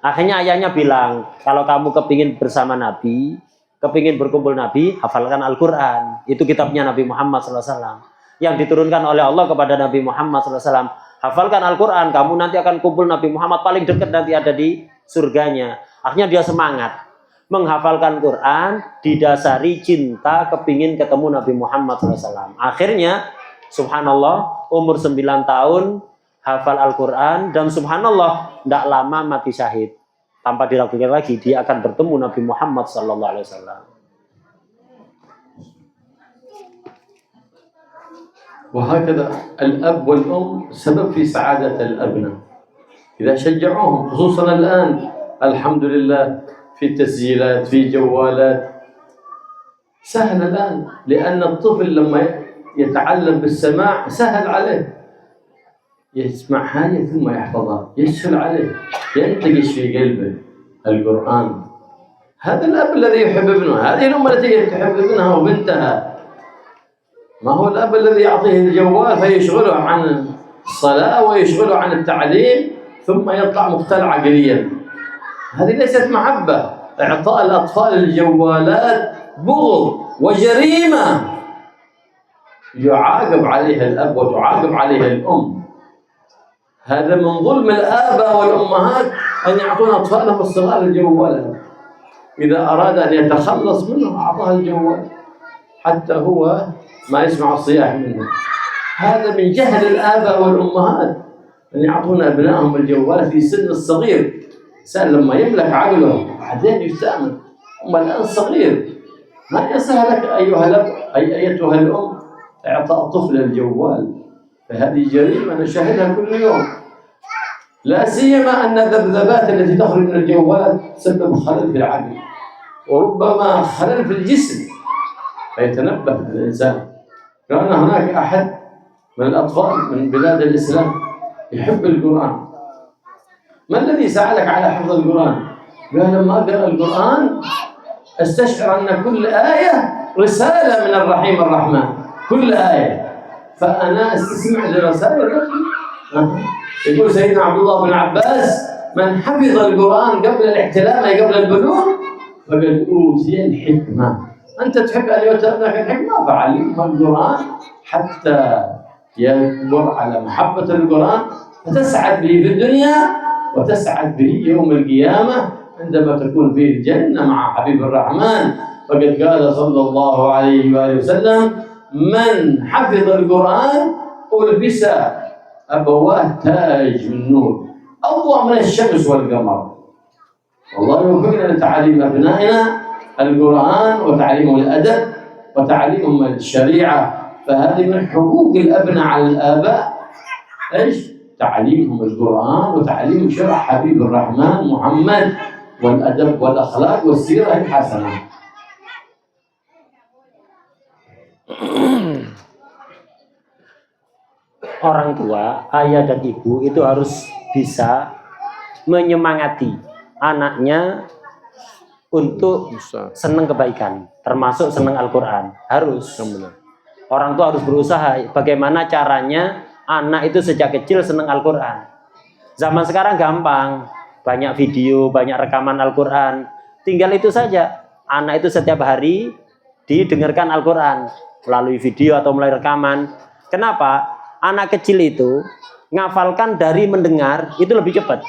Akhirnya ayahnya bilang, kalau kamu kepingin bersama Nabi, kepingin berkumpul Nabi, hafalkan Al-Quran. Itu kitabnya Nabi Muhammad SAW. Yang diturunkan oleh Allah kepada Nabi Muhammad SAW. Hafalkan Al-Quran, kamu nanti akan kumpul Nabi Muhammad, paling dekat nanti ada di surganya. Akhirnya dia semangat. Menghafalkan Quran didasari cinta kepingin ketemu Nabi Muhammad SAW. Akhirnya subhanallah umur 9 tahun hafal Al-Quran, dan subhanallah tidak lama mati syahid. Tanpa diragukan lagi dia akan bertemu Nabi Muhammad SAW. وهكذا الأب والأم سبب في سعادة الأبناء إذا شجعوهم، خصوصا الآن الحمد لله في تسجيلات، في جوالات، سهل الآن، لأن الطفل لما يتعلم بالسماع سهل عليه، يسمع حاجة ثم يحفظها، يسهل عليه، ينتقش في قلبه القرآن. هذا الأب الذي يحب ابنه، هذه الأم التي تحب ابنها وبنتها. ما هو الأب الذي يعطيه الجوال فيشغله عن الصلاة ويشغله عن التعليم ثم يطلع مختل عقليا. هذه ليست محبة. إعطاء الأطفال الجوالات بغض وجريمة يعاقب عليها الأب وتعاقب عليها الأم. هذا من ظلم الآباء والأمهات أن يعطون أطفالهم الصغار الجوالات. إذا أراد أن يتخلص منه أعطاه الجوال حتى هو ما يسمع الصياح منه. هذا من جهل الآباء والأمهات أن يعطون أبنائهم الجوال في سن الصغير. إنسان لما يملك عقله بعدين يستأمن، أما الآن صغير. ما يسهل لك أيها الأب أيتها الأم إعطاء طفل الجوال، فهذه جريمة نشاهدها كل يوم. لا سيما أن الذبذبات التي تخرج من الجوال تسبب خلل في العقل وربما خلل في الجسم، فيتنبه الإنسان. كان هناك أحد من الأطفال من بلاد الإسلام يحب القرآن. ما الذي ساعدك على حفظ القرآن؟ قال لما أقرأ القرآن استشعر أن كل آية رسالة من الرحيم الرحمن، كل آية. فأنا استسمع لرسائل ربي. يقول سيدنا عبد الله بن عباس: من حفظ القرآن قبل الاحتلام أي قبل البلوغ فقد أوتي الحكمة. أنت تحب أن يؤتى ابنك الحكمة، فعلمه القرآن حتى يكبر على محبة القرآن، فتسعد به في الدنيا وتسعد به يوم القيامة عندما تكون في الجنة مع حبيب الرحمن. فقد قال صلى الله عليه وآله وسلم: من حفظ القرآن ألبس أبواه تاج من نور أضوأ من الشمس والقمر. والله يوفقنا لتعليم أبنائنا القرآن وتعليمهم الأدب وتعليمهم الشريعة. فهذه من حقوق الأبناء على الآباء، إيش؟ تعليمهم القرآن وتعليم شرع حبيب الرحمن محمد والأدب والأخلاق والسيرة الحسنة. Orang tua, ayah dan ibu itu harus bisa menyemangati anaknya untuk senang kebaikan, termasuk senang Al-Quran. Harus. Orang tua harus berusaha bagaimana caranya anak itu sejak kecil senang Al-Quran. Zaman sekarang gampang, banyak video, banyak rekaman Al-Quran. Tinggal itu saja, anak itu setiap hari didengarkan Al-Quran melalui video atau melalui rekaman. Kenapa? Anak kecil itu ngafalkan dari mendengar itu lebih cepat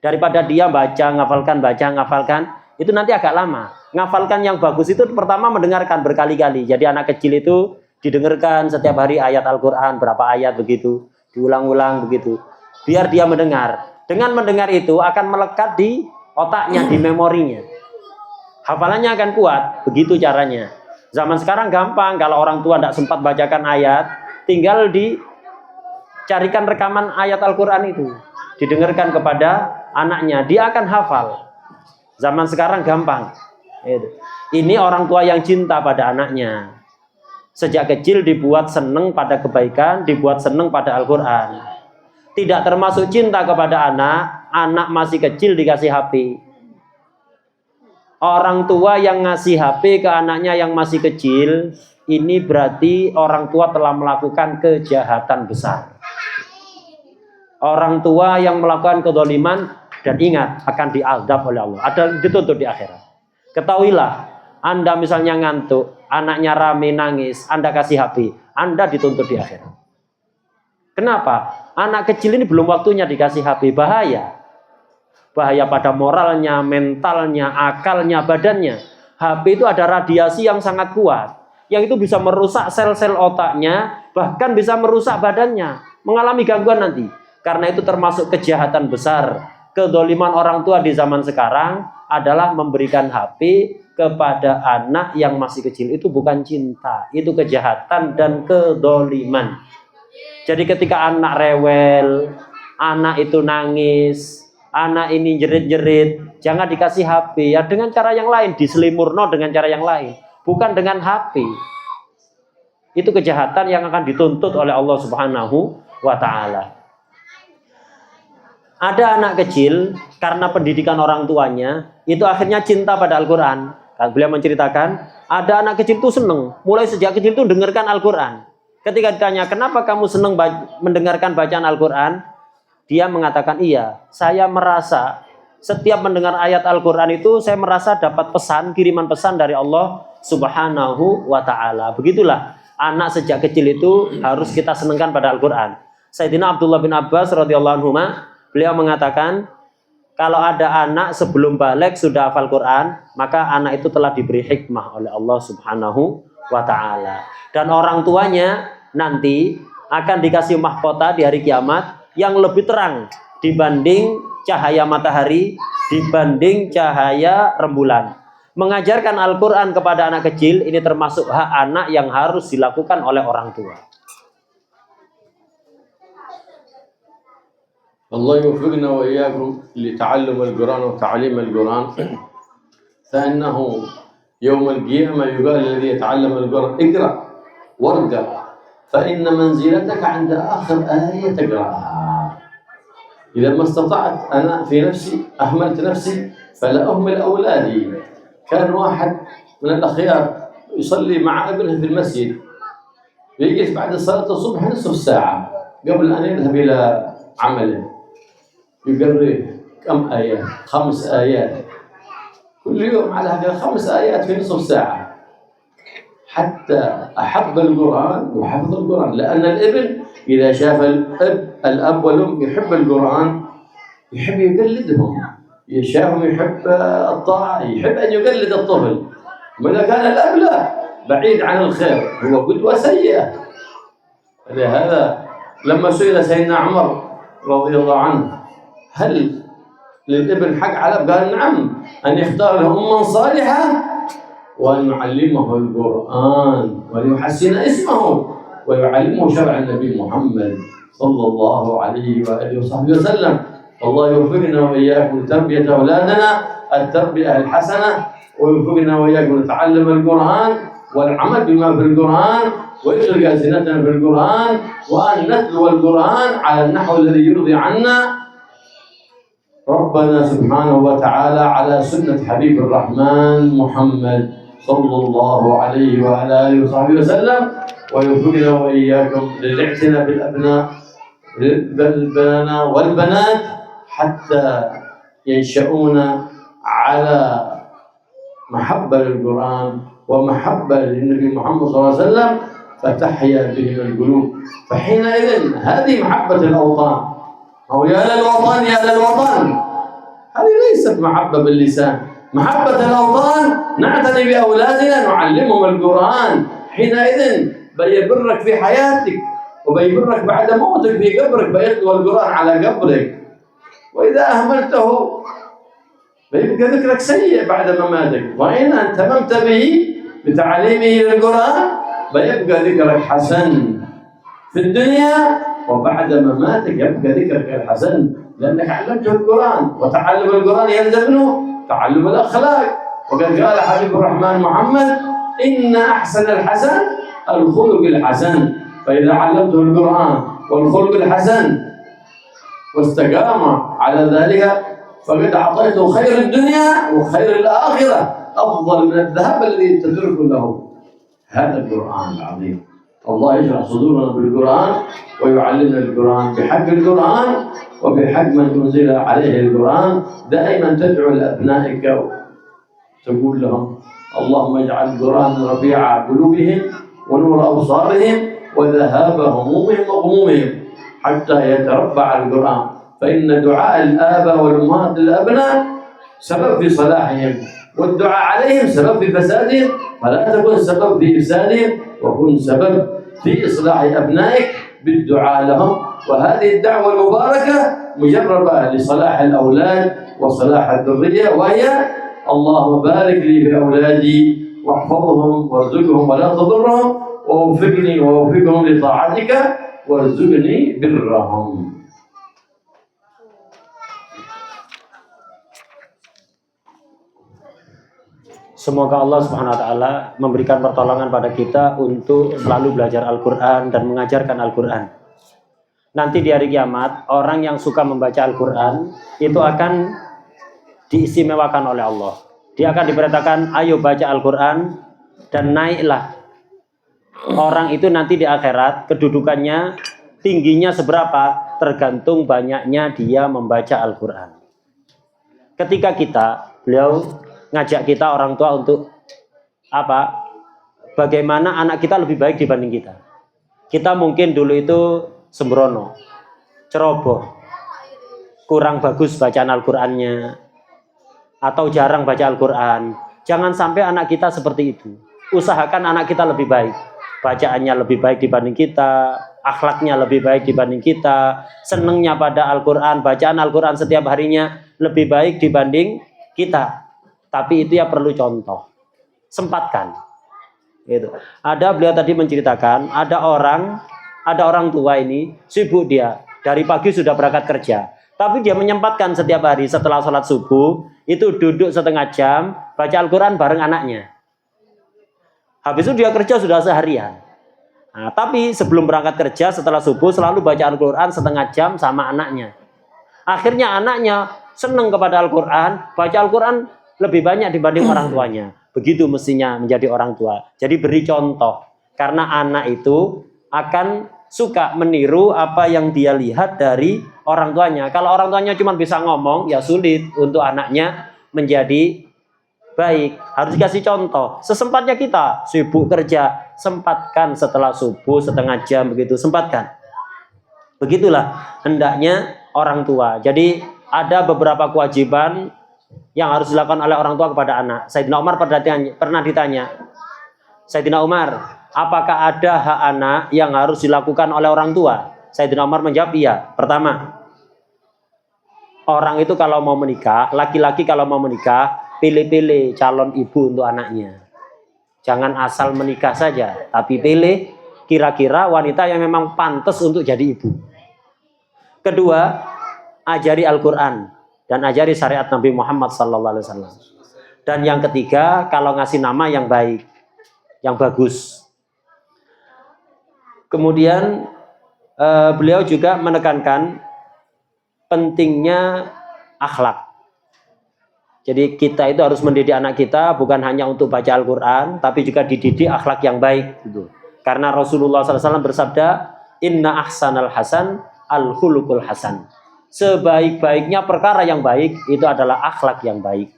daripada dia baca, ngafalkan, itu nanti agak lama. Ngafalkan yang bagus itu pertama mendengarkan berkali-kali. Jadi anak kecil itu didengarkan setiap hari ayat Al-Quran, berapa ayat begitu, diulang-ulang begitu, biar dia mendengar. Dengan mendengar itu akan melekat di otaknya, di memorinya, hafalannya akan kuat. Begitu caranya. Zaman sekarang gampang, kalau orang tua tidak sempat bacakan ayat, tinggal dicarikan rekaman ayat Al-Quran itu, didengarkan kepada anaknya, dia akan hafal. Zaman sekarang gampang. Ini orang tua yang cinta pada anaknya. Sejak kecil dibuat senang pada kebaikan, dibuat senang pada Al-Quran. Tidak termasuk cinta kepada anak masih kecil dikasih HP. Orang tua yang ngasih HP ke anaknya yang masih kecil, ini berarti orang tua telah melakukan kejahatan besar. Orang tua yang melakukan kezaliman, dan ingat akan diazab oleh Allah, ada dituntut di akhirat. Ketahuilah, Anda misalnya ngantuk, anaknya rame nangis, Anda kasih HP, Anda dituntut di akhirat. Kenapa? Anak kecil ini belum waktunya dikasih HP, bahaya. Bahaya pada moralnya, mentalnya, akalnya, badannya. HP itu ada radiasi yang sangat kuat, yang itu bisa merusak sel-sel otaknya, bahkan bisa merusak badannya, mengalami gangguan nanti. Karena itu termasuk kejahatan besar. Kedzaliman orang tua di zaman sekarang adalah memberikan HP kepada anak yang masih kecil. Itu bukan cinta, itu kejahatan dan kedzaliman. Jadi ketika anak rewel, anak itu nangis, anak ini jerit-jerit, jangan dikasih HP, ya dengan cara yang lain, diselimurno dengan cara yang lain, bukan dengan HP. Itu kejahatan yang akan dituntut oleh Allah Subhanahu wa Ta'ala. Ada anak kecil karena pendidikan orang tuanya itu akhirnya cinta pada Al-Quran. Beliau menceritakan ada anak kecil itu senang, mulai sejak kecil itu dengarkan Al-Quran. Ketika ditanya kenapa kamu senang mendengarkan bacaan Al-Quran, dia mengatakan iya, saya merasa setiap mendengar ayat Al-Quran itu saya merasa dapat pesan, kiriman pesan dari Allah Subhanahu wa Ta'ala. Begitulah anak sejak kecil itu harus kita senangkan pada Al-Quran. Sayyidina Abdullah bin Abbas radhiyallahu anhu, beliau mengatakan kalau ada anak sebelum balik sudah hafal Quran, maka anak itu telah diberi hikmah oleh Allah Subhanahu wa Ta'ala. Dan orang tuanya nanti akan dikasih mahkota di hari kiamat yang lebih terang dibanding cahaya matahari, dibanding cahaya rembulan. Mengajarkan Al-Quran kepada anak kecil ini termasuk hak anak yang harus dilakukan oleh orang tua. الله يوفقنا وإياكم لتعلم القرآن وتعليم القرآن. فإنه يوم القيامة يقال الذي يتعلم القرآن اقرأ وارقى فإن منزلتك عند آخر آية تقرأها. إذا ما استطعت أنا في نفسي أهملت نفسي فلا أهمل أولادي. كان واحد من الأخيار يصلي مع ابنه في المسجد، يجلس بعد صلاة الصبح نصف ساعة قبل أن يذهب إلى عمله، يقرأ كم آية؟ 5 آيات كل يوم، على هكذا 5 آيات في نصف ساعة، حتى أحب القرآن وحفظ القرآن. لأن الابن إذا شاف الأب والأم يحب القرآن يحب يقلدهم، يشافهم يحب الطاعة، يحب أن يقلد الطفل. وإذا كان الأب لا، بعيد عن الخير، هو قدوة سيئة. لهذا لما سئل سيدنا عمر رضي الله عنه هل للابن حق على، قال نعم، أن يختار له أما صالحة وأن يعلمه القرآن وليحسن اسمه ويعلمه شرع النبي محمد صلى الله عليه وآله وصحبه وسلم. الله يوفقنا وإياكم لتربية أولادنا التربية الحسنة، ويوفقنا وإياكم نتعلم القرآن والعمل بما في القرآن، ويشغل ألسنتنا في القرآن، وأن نتلو القرآن على النحو الذي يرضي عنا ربنا سبحانه وتعالى على سنة حبيب الرحمن محمد صلى الله عليه وعلى آله وصحبه وسلم. ويوفقنا وإياكم للاعتناء بالأبناء والبنات حتى ينشؤون على محبة للقرآن ومحبة للنبي محمد صلى الله عليه وسلم، فتحيا بهم القلوب. فحينئذ هذه محبة الأوطان، أو يا للوطن يا للوطن، هذه ليست محبة باللسان. محبة الأوطان نعتني بأولادنا، نعلمهم القرآن، حينئذ بيبرك في حياتك وبيبرك بعد موتك في قبرك، بيتلو القرآن على قبرك. وإذا أهملته بيبقى ذكرك سيء بعد مماتك، وإن اهتممت به بتعليمه للقرآن بيبقى ذكرك حسن في الدنيا، وبعد مماتك يبقى ذكرك الحسن لأنك علمته القرآن. وتعلم القرآن يلزم منه تعلم الأخلاق، وقد قال حبيب الرحمن محمد إن أحسن الحسن الخلق الحسن. فإذا علمته القرآن والخلق الحسن واستقام على ذلك فقد أعطيته خير الدنيا وخير الآخرة، أفضل من الذهب الذي تترك له. هذا القرآن العظيم، الله يشرح صدورنا بالقرآن ويعلمنا القرآن بحق القرآن وبحق من أنزل عليه القرآن. دائما تدعو لأبنائك تقول لهم اللهم اجعل القرآن ربيع قلوبهم ونور أبصارهم وذهاب همومهم وغمومهم حتى يتربع على القرآن. فإن دعاء الآباء والأمهات للأبناء سبب في صلاحهم، والدعاء عليهم سبب في فسادهم، فلا تكن سبب في إفسادهم، وكن سبب في إصلاح أبنائك بالدعاء لهم. وهذه الدعوة المباركة مجربة لصلاح الأولاد وصلاح الذرية، وهي اللهم بارك لي في أولادي واحفظهم وارزقهم ولا تضرهم ووفقني ووفقهم لطاعتك وارزقني برهم. Semoga Allah Subhanahu wa taala memberikan pertolongan pada kita untuk selalu belajar Al-Qur'an dan mengajarkan Al-Qur'an. Nanti di hari kiamat, orang yang suka membaca Al-Qur'an itu akan diistimewakan oleh Allah. Dia akan diperintahkan, ayo baca Al-Qur'an dan naiklah. Orang itu nanti di akhirat kedudukannya tingginya seberapa tergantung banyaknya dia membaca Al-Qur'an. Ketika beliau ngajak kita orang tua untuk apa? Bagaimana anak kita lebih baik dibanding kita. Kita mungkin dulu itu sembrono, ceroboh, kurang bagus bacaan Al-Qur'annya, atau jarang baca Al-Qur'an. Jangan sampai anak kita seperti itu. Usahakan anak kita lebih baik, bacaannya lebih baik dibanding kita, akhlaknya lebih baik dibanding kita, senengnya pada Al-Qur'an, bacaan Al-Qur'an setiap harinya lebih baik dibanding kita. Tapi itu ya perlu contoh, sempatkan. Gitu. Ada beliau tadi menceritakan, ada orang tua ini sibuk dia dari pagi sudah berangkat kerja, tapi dia menyempatkan setiap hari setelah sholat subuh itu duduk setengah jam baca Al-Qur'an bareng anaknya. Habis itu dia kerja sudah seharian. Nah, tapi sebelum berangkat kerja setelah subuh selalu baca Al-Qur'an setengah jam sama anaknya. Akhirnya anaknya senang kepada Al-Qur'an, baca Al-Qur'an lebih banyak dibanding orang tuanya. Begitu mestinya menjadi orang tua. Jadi beri contoh. Karena anak itu akan suka meniru apa yang dia lihat dari orang tuanya. Kalau orang tuanya cuma bisa ngomong, ya sulit untuk anaknya menjadi baik. Harus dikasih contoh. Sesempatnya kita sibuk kerja, sempatkan setelah subuh setengah jam begitu, sempatkan. Begitulah hendaknya orang tua. Jadi ada beberapa kewajiban yang harus dilakukan oleh orang tua kepada anak. Sayyidina Umar pernah ditanya, Sayyidina Umar, apakah ada hak anak yang harus dilakukan oleh orang tua? Sayyidina Umar menjawab iya. Pertama, orang itu kalau mau menikah, laki-laki kalau mau menikah, pilih-pilih calon ibu untuk anaknya. Jangan asal menikah saja, tapi pilih kira-kira wanita yang memang pantas untuk jadi ibu. Kedua, ajari Al-Quran dan ajari syariat Nabi Muhammad SAW. Dan yang ketiga, kalau ngasih nama yang baik, yang bagus. Kemudian beliau juga menekankan pentingnya akhlak. Jadi kita itu harus mendidik anak kita bukan hanya untuk baca Al-Quran, tapi juga dididik akhlak yang baik. Karena Rasulullah SAW bersabda, Inna ahsanal hasan al-khuluqul hasan. Sebaik-baiknya perkara yang baik itu adalah akhlak yang baik.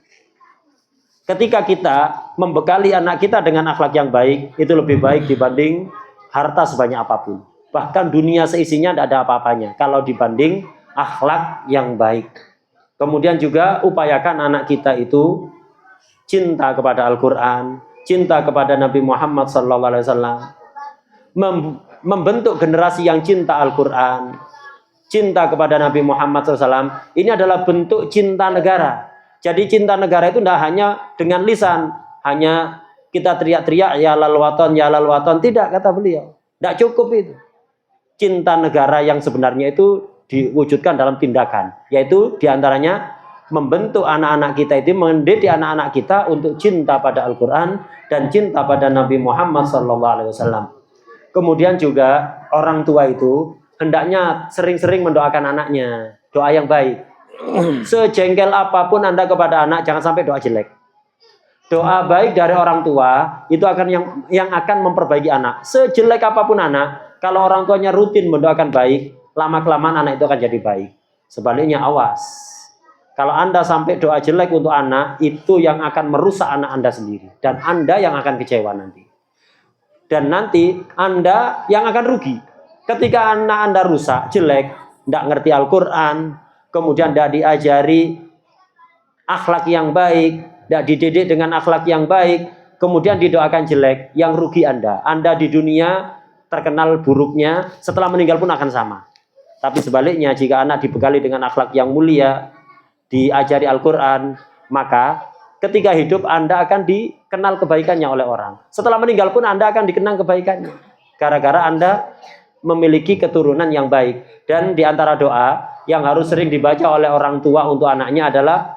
Ketika kita membekali anak kita dengan akhlak yang baik, itu lebih baik dibanding harta sebanyak apapun. Bahkan dunia seisinya tidak ada apa-apanya kalau dibanding akhlak yang baik. Kemudian juga upayakan anak kita itu cinta kepada Al-Quran, cinta kepada Nabi Muhammad SAW, membentuk generasi yang cinta Al-Quran, cinta kepada Nabi Muhammad SAW. Ini adalah bentuk cinta negara. Jadi cinta negara itu tidak hanya dengan lisan, hanya kita teriak-teriak ya lal waton, tidak, kata beliau. Tidak cukup itu. Cinta negara yang sebenarnya itu diwujudkan dalam tindakan, yaitu diantaranya membentuk anak-anak kita itu, mendidik anak-anak kita untuk cinta pada Al-Quran dan cinta pada Nabi Muhammad SAW. Kemudian juga orang tua itu hendaknya sering-sering mendoakan anaknya, doa yang baik. Sejengkel apapun Anda kepada anak, jangan sampai doa jelek. Doa baik dari orang tua itu akan yang akan memperbaiki anak. Sejelek apapun anak, kalau orang tuanya rutin mendoakan baik, lama-kelamaan anak itu akan jadi baik. Sebaliknya awas. Kalau Anda sampai doa jelek untuk anak, itu yang akan merusak anak Anda sendiri. Dan Anda yang akan kecewa nanti. Dan nanti Anda yang akan rugi. Ketika anak Anda rusak, jelek, tidak ngerti Al-Quran, kemudian tidak diajari akhlak yang baik, tidak dididik dengan akhlak yang baik, kemudian didoakan jelek, yang rugi Anda. Anda di dunia terkenal buruknya, setelah meninggal pun akan sama. Tapi sebaliknya, jika anak dibekali dengan akhlak yang mulia, diajari Al-Quran, maka ketika hidup Anda akan dikenal kebaikannya oleh orang. Setelah meninggal pun Anda akan dikenang kebaikannya. Gara-gara Anda memiliki keturunan yang baik. Dan di antara doa yang harus sering dibaca oleh orang tua untuk anaknya adalah,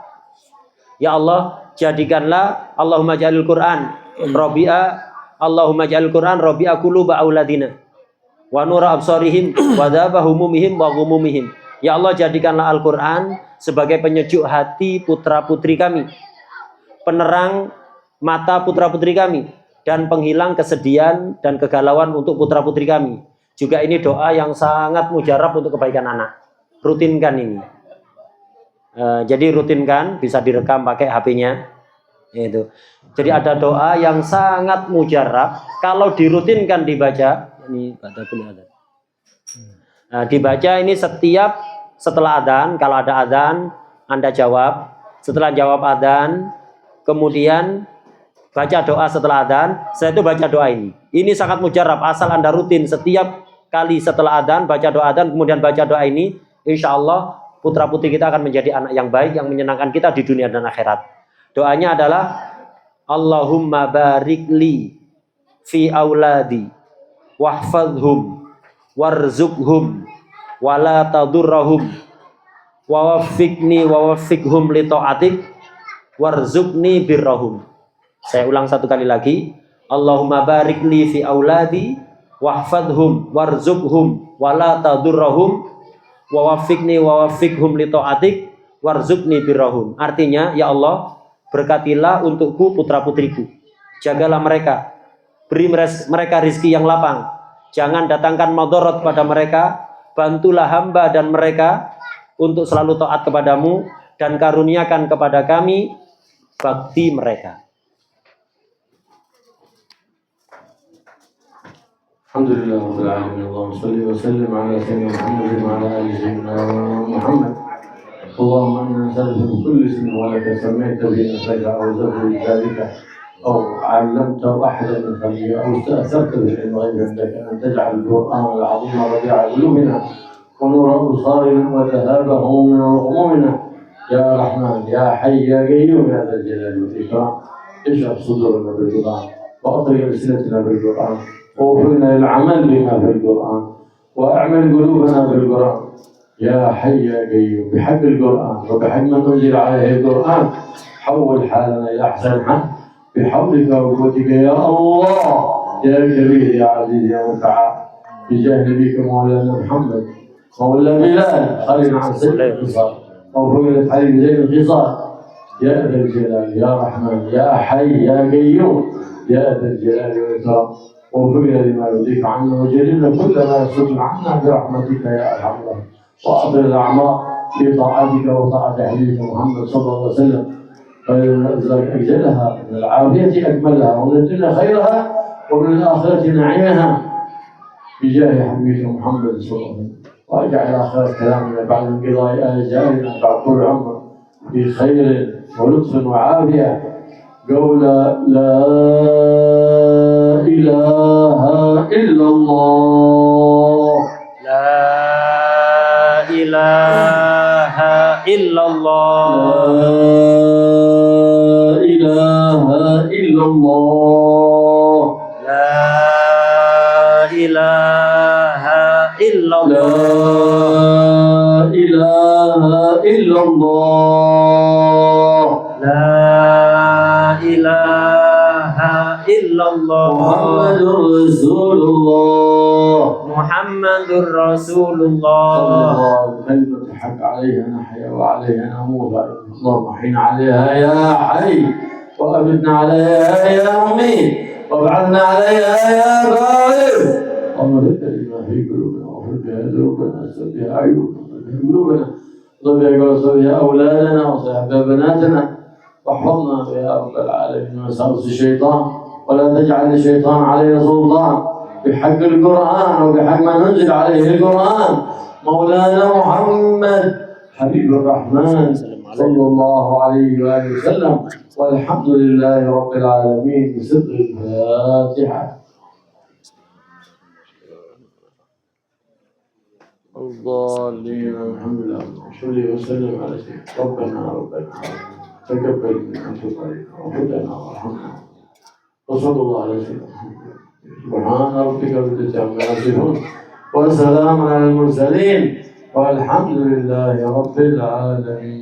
Ya Allah, jadikanlah Allahumma ja'alil Quran Allahumma ja'alil Quran Rabi'a quluba auladina wa nura absarihim wa dhaba humumihim wa ghumumihim. Ya Allah, jadikanlah Al-Quran sebagai penyejuk hati putra-putri kami, penerang mata putra-putri kami, dan penghilang kesedihan dan kegalauan untuk putra-putri kami. Juga ini doa yang sangat mujarab untuk kebaikan anak. Rutinkan ini. Jadi rutinkan, bisa direkam pakai HP-nya. Itu. Jadi ada doa yang sangat mujarab, kalau dirutinkan dibaca. Ini dibaca ini setiap setelah adzan. Kalau ada adzan, Anda jawab. Setelah jawab adzan, kemudian baca doa setelah adzan. Setelah itu baca doa ini. Ini sangat mujarab, asal Anda rutin setiap kali setelah adzan, baca doa adzan, kemudian baca doa ini, insya Allah putra putri kita akan menjadi anak yang baik, yang menyenangkan kita di dunia dan akhirat. Doanya adalah Allahumma barik li fi auladi wahfadhum warzuqhum wala tadurrahum wa waffiqni wa waffiqhum li ta'atik warzuqni birrahum. Saya ulang satu kali lagi. Allahumma barik li fi auladi wahfadhum warzuqhum wala tadurrahum wa waffiqni wa waffiqhum li ta'atik warzuqni birrahum. Artinya, ya Allah, berkatilah untukku putra-putriku. Jagalah mereka, beri mereka rizki yang lapang. Jangan datangkan madarat pada mereka. Bantulah hamba dan mereka untuk selalu taat kepadamu, dan karuniakan kepada kami bakti mereka. Alhamdulillah rabbil alamin. Allahumma shalli wa sallim ala sayyidina Muhammad wa ala ali sayyidina Muhammad. Allahumma inna nas'aluka bi kulli ismin wa laka sammayta bihi nafsaka aw zawwajta bi dhalika aw 'allamta ahadan min khalqika aw ista'tharta bi ilmi ghaibi 'indaka an taj'al al-Qur'ana al-'azima rabi'a qulubina wa nura absarina wa dhahaba humumina ya Rahman ya Hayy ya Qayyum ya Dzal Jalali wal Ikram. Ishrah sudurana bil Qur'an wa athri alsinatina bil Qur'an ووفقنا للعمل بما في القرآن وأعمل قلوبنا بالقرآن يا حي يا قيوم بحق القرآن وبحق من أنزل عليه القرآن حول حالنا إلى أحسن حال بحولك وقوتك يا الله يا كبير يا عزيز يا متعال بجاه نبيك مولانا محمد مولى بلال خلينا عن سيد الخصال ووفقنا لحبيب زين الخصال يا ذا الجلال يا رحمن يا حي يا قيوم يا ذا الجلال والإكرام ووفقنا لما يرضيك عنا وجللنا كل ما يصد عنا برحمتك يا ارحم الراحمين واطل الاعمار بطاعتك وطاعه حبيبك محمد صلى الله عليه وسلم فلنرزقك اجلها من العافيه اكملها ومن الدنيا خيرها ومن الاخره نعيمها بجاه حبيبك محمد صلى الله عليه وسلم واجعل اخر كلامنا بعد انقضاء اجالنا بعد طول عمر في خير ولطف وعافيه قول لا إله إلا الله لا إله إلا الله لا إله إلا الله لا إله إلا لا الله إله إلا الله لا إله إلا الله محمد رسول الله محمد رسول صلى الله الله كلمة حق عليها نحيا وعليها نموت اللهم احينا عليها يا حي وأمتنا عليها يا مميت وابعثنا عليها يا غالب اللهم ذكر لما في قلوبنا واغفر بها ذنوبنا واستر بها عيوبنا واغفر بها قلوبنا واغفر بها أولادنا واصلح بها بناتنا واحفظنا يا رب العالمين من وساوس الشيطان ولا تجعل الشيطان علينا سلطان بحق القرآن وبحق ما ننزل عليه القرآن مولانا محمد حبيب الرحمن صلى الله عليه وآله وسلم والحمد لله رب العالمين بسر الفاتحة. الضالين الحمد لله صلي وسلم على سيدنا ربنا تقبل منا تقبل وهدنا وارحمنا وصلى الله على سيدنا محمد سبحان ربك رب العزة عما يصفون وسلام على المرسلين والحمد لله رب العالمين.